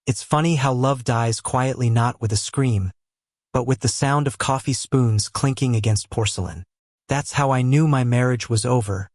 It's funny how love dies quietly, not with a scream, but with the sound of coffee spoons clinking against porcelain. That's how I knew my marriage was over,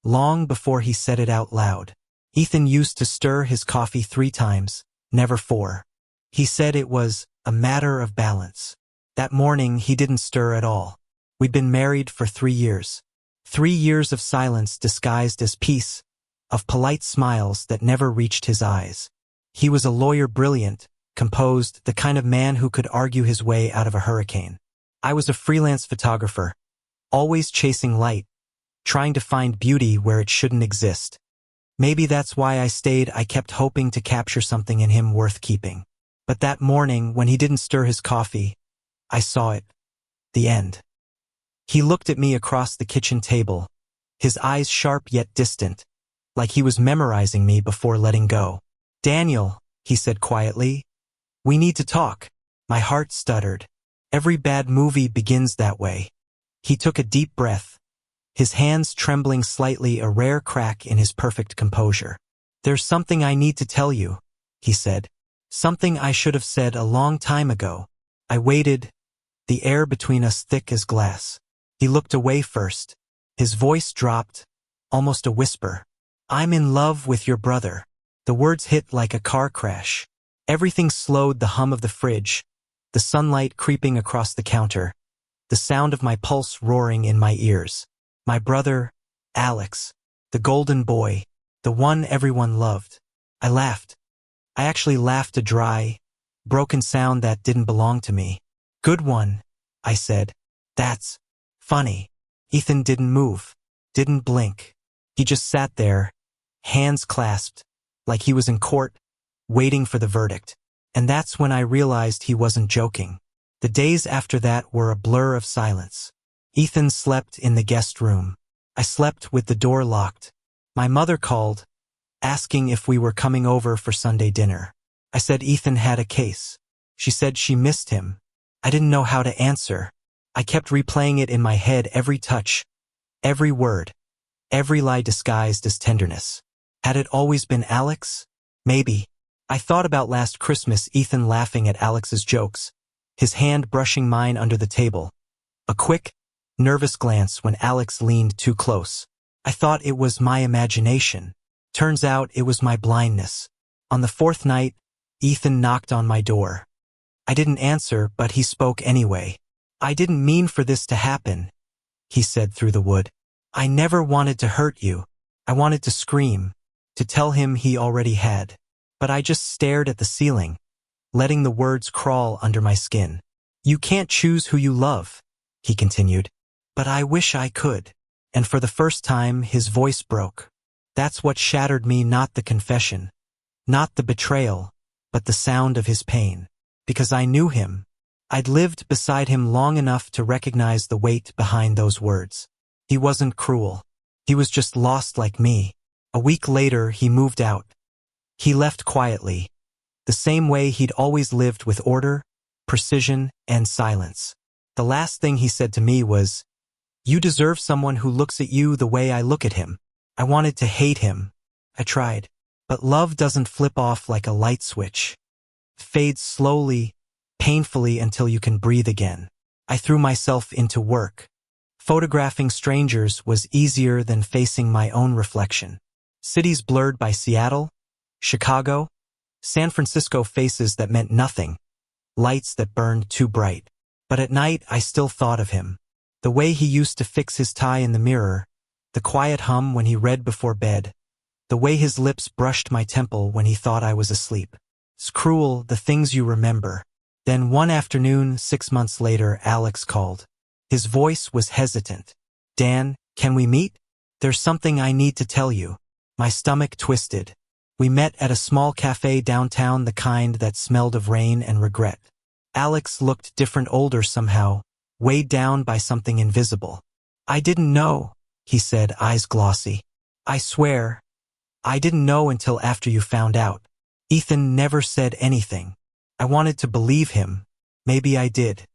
long before he said it out loud. Ethan used to stir his coffee 3 times, never 4. He said it was a matter of balance. That morning he didn't stir at all. We'd been married for 3 years. 3 years of silence disguised as peace, of polite smiles that never reached his eyes. He was a lawyer, brilliant, composed, the kind of man who could argue his way out of a hurricane. I was a freelance photographer, always chasing light, trying to find beauty where it shouldn't exist. Maybe that's why I stayed. I kept hoping to capture something in him worth keeping. But that morning, when he didn't stir his coffee, I saw it. The end. He looked at me across the kitchen table, his eyes sharp yet distant, like he was memorizing me before letting go. "Daniel," he said quietly, "we need to talk." My heart stuttered. Every bad movie begins that way. He took a deep breath, his hands trembling slightly, a rare crack in his perfect composure. "There's something I need to tell you," he said. "Something I should have said a long time ago." I waited, the air between us thick as glass. He looked away first. His voice dropped, almost a whisper. "I'm in love with your brother." The words hit like a car crash. Everything slowed, the hum of the fridge, the sunlight creeping across the counter, the sound of my pulse roaring in my ears. My brother, Alex, the golden boy, the one everyone loved. I laughed. I actually laughed, a dry, broken sound that didn't belong to me. "Good one," I said. "That's funny." Ethan didn't move, didn't blink. He just sat there, hands clasped, like he was in court, waiting for the verdict. And that's when I realized he wasn't joking. The days after that were a blur of silence. Ethan slept in the guest room. I slept with the door locked. My mother called, asking if we were coming over for Sunday dinner. I said Ethan had a case. She said she missed him. I didn't know how to answer. I kept replaying it in my head, every touch, every word, every lie disguised as tenderness. Had it always been Alex? Maybe. I thought about last Christmas, Ethan laughing at Alex's jokes, his hand brushing mine under the table. A quick, nervous glance when Alex leaned too close. I thought it was my imagination. Turns out it was my blindness. On the 4th night, Ethan knocked on my door. I didn't answer, but he spoke anyway. "I didn't mean for this to happen," he said through the wood. "I never wanted to hurt you." I wanted to scream, to tell him he already had. But I just stared at the ceiling, letting the words crawl under my skin. "You can't choose who you love," he continued. "But I wish I could." And for the first time, his voice broke. That's what shattered me, not the confession, not the betrayal, but the sound of his pain. Because I knew him. I'd lived beside him long enough to recognize the weight behind those words. He wasn't cruel. He was just lost like me. A week later, he moved out. He left quietly, the same way he'd always lived, with order, precision, and silence. The last thing he said to me was, "You deserve someone who looks at you the way I look at him." I wanted to hate him. I tried. But love doesn't flip off like a light switch. It fades slowly, painfully, until you can breathe again. I threw myself into work. Photographing strangers was easier than facing my own reflection. Cities blurred by Seattle, Chicago, San Francisco, faces that meant nothing, lights that burned too bright. But at night I still thought of him. The way he used to fix his tie in the mirror, the quiet hum when he read before bed, the way his lips brushed my temple when he thought I was asleep. It's cruel, the things you remember. Then one afternoon, 6 months later, Alex called. His voice was hesitant. "Dan, can we meet? There's something I need to tell you." My stomach twisted. We met at a small cafe downtown, the kind that smelled of rain and regret. Alex looked different, older somehow, weighed down by something invisible. "I didn't know," he said, eyes glossy. "I swear, I didn't know until after you found out." Ethan never said anything. I wanted to believe him. Maybe I did.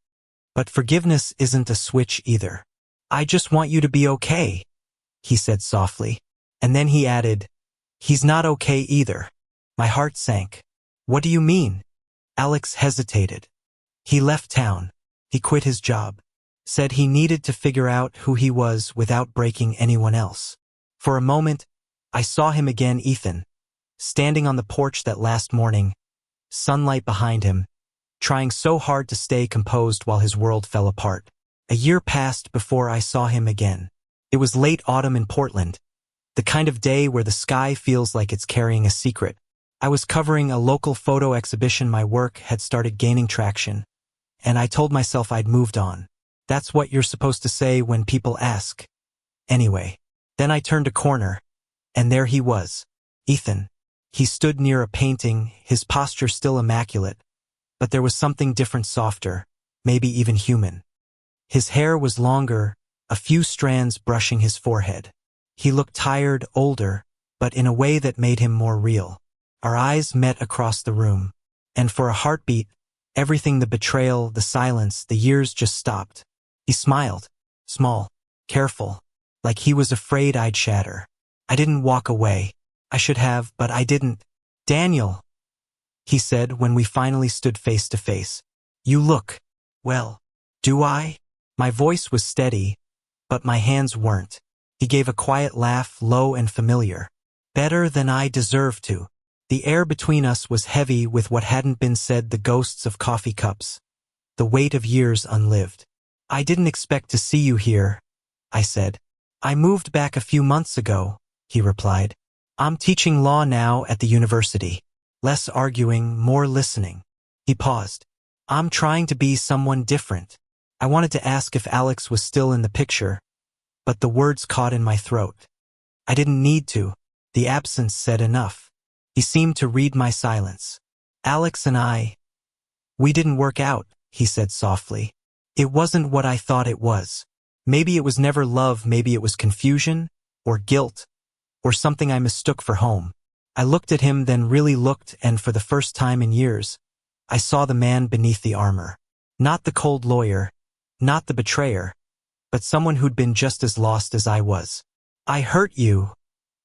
But forgiveness isn't a switch either. "I just want you to be okay," he said softly. And then he added, "He's not okay either." My heart sank. What do you mean? Alex hesitated. He left town. He quit his job. Said he needed to figure out who he was without breaking anyone else. For a moment, I saw him again, Ethan, standing on the porch that last morning, sunlight behind him, trying so hard to stay composed while his world fell apart. A year passed before I saw him again. It was late autumn in Portland, the kind of day where the sky feels like it's carrying a secret. I was covering a local photo exhibition. My work had started gaining traction, and I told myself I'd moved on. That's what you're supposed to say when people ask. Anyway, then I turned a corner, and there he was, Ethan. He stood near a painting, his posture still immaculate, but there was something different, softer, maybe even human. His hair was longer, a few strands brushing his forehead. He looked tired, older, but in a way that made him more real. Our eyes met across the room, and for a heartbeat, everything, the betrayal, the silence, the years just stopped. He smiled, small, careful, like he was afraid I'd shatter. I didn't walk away. I should have, but I didn't. Daniel, he said when we finally stood face to face. You look, well, do I? My voice was steady, but my hands weren't. He gave a quiet laugh, low and familiar. Better than I deserved to. The air between us was heavy with what hadn't been said, the ghosts of coffee cups, the weight of years unlived. I didn't expect to see you here, I said. I moved back a few months ago, he replied. I'm teaching law now at the university. Less arguing, more listening. He paused. I'm trying to be someone different. I wanted to ask if Alex was still in the picture, but the words caught in my throat. I didn't need to. The absence said enough. He seemed to read my silence. Alex and we didn't work out, he said softly. It wasn't what I thought it was. Maybe it was never love, maybe it was confusion, or guilt, or something I mistook for home. I looked at him, then really looked, and for the first time in years, I saw the man beneath the armor. Not the cold lawyer, not the betrayer, but someone who'd been just as lost as I was. I hurt you,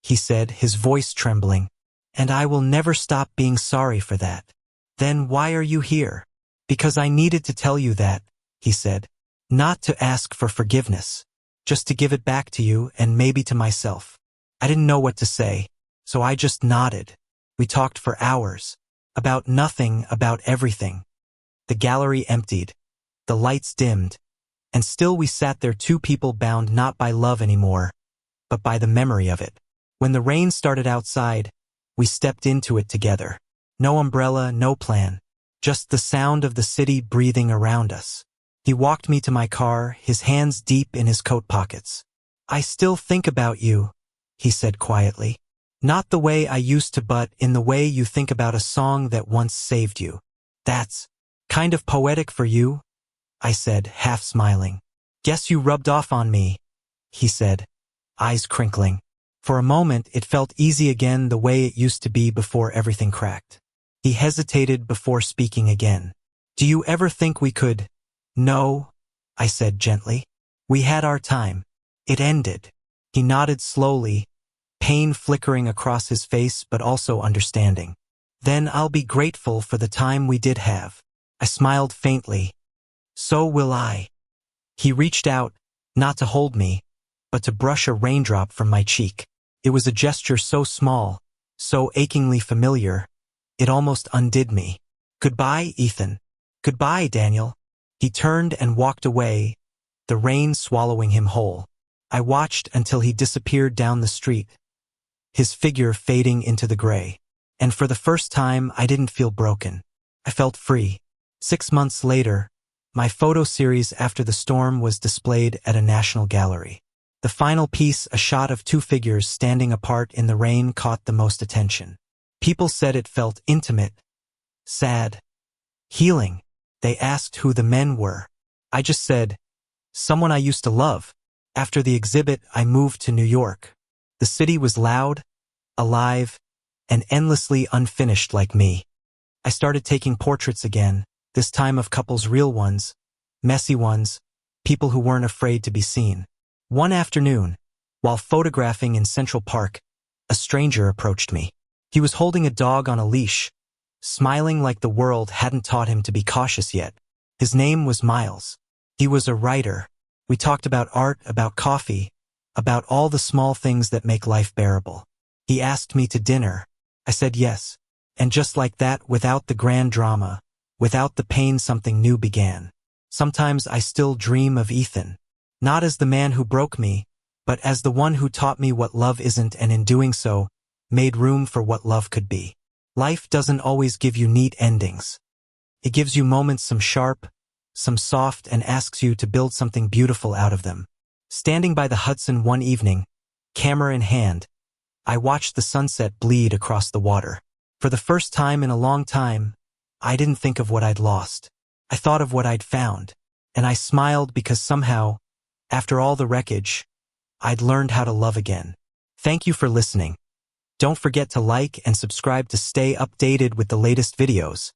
he said, his voice trembling, and I will never stop being sorry for that. Then why are you here? Because I needed to tell you that, he said. Not to ask for forgiveness, just to give it back to you and maybe to myself. I didn't know what to say, so I just nodded. We talked for hours. About nothing, about everything. The gallery emptied. The lights dimmed. And still we sat there, two people bound not by love anymore, but by the memory of it. When the rain started outside, we stepped into it together. No umbrella, no plan. Just the sound of the city breathing around us. He walked me to my car, his hands deep in his coat pockets. I still think about you, he said quietly. Not the way I used to, but in the way you think about a song that once saved you. That's kind of poetic for you, I said, half smiling. Guess you rubbed off on me, he said, eyes crinkling. For a moment it felt easy again, the way it used to be before everything cracked. He hesitated before speaking again. Do you ever think we could? No, I said gently. We had our time. It ended. He nodded slowly, pain flickering across his face but also understanding. Then I'll be grateful for the time we did have. I smiled faintly. So will I. He reached out, not to hold me, but to brush a raindrop from my cheek. It was a gesture so small, so achingly familiar, it almost undid me. Goodbye, Ethan. Goodbye, Daniel. He turned and walked away, the rain swallowing him whole. I watched until he disappeared down the street, his figure fading into the gray. And for the first time, I didn't feel broken. I felt free. 6 months later, my photo series After the Storm was displayed at a national gallery. The final piece, a shot of two figures standing apart in the rain, caught the most attention. People said it felt intimate, sad, healing. They asked who the men were. I just said, someone I used to love. After the exhibit, I moved to New York. The city was loud, alive, and endlessly unfinished like me. I started taking portraits again, this time of couples, real ones, messy ones, people who weren't afraid to be seen. One afternoon, while photographing in Central Park, a stranger approached me. He was holding a dog on a leash, smiling like the world hadn't taught him to be cautious yet. His name was Miles. He was a writer. We talked about art, about coffee, about all the small things that make life bearable. He asked me to dinner. I said yes. And just like that, without the grand drama, without the pain, something new began. Sometimes I still dream of Ethan. Not as the man who broke me, but as the one who taught me what love isn't, and in doing so, made room for what love could be. Life doesn't always give you neat endings. It gives you moments, some sharp, some soft, and asks you to build something beautiful out of them. Standing by the Hudson one evening, camera in hand, I watched the sunset bleed across the water. For the first time in a long time, I didn't think of what I'd lost. I thought of what I'd found, and I smiled because somehow, after all the wreckage, I'd learned how to love again. Thank you for listening. Don't forget to like and subscribe to stay updated with the latest videos.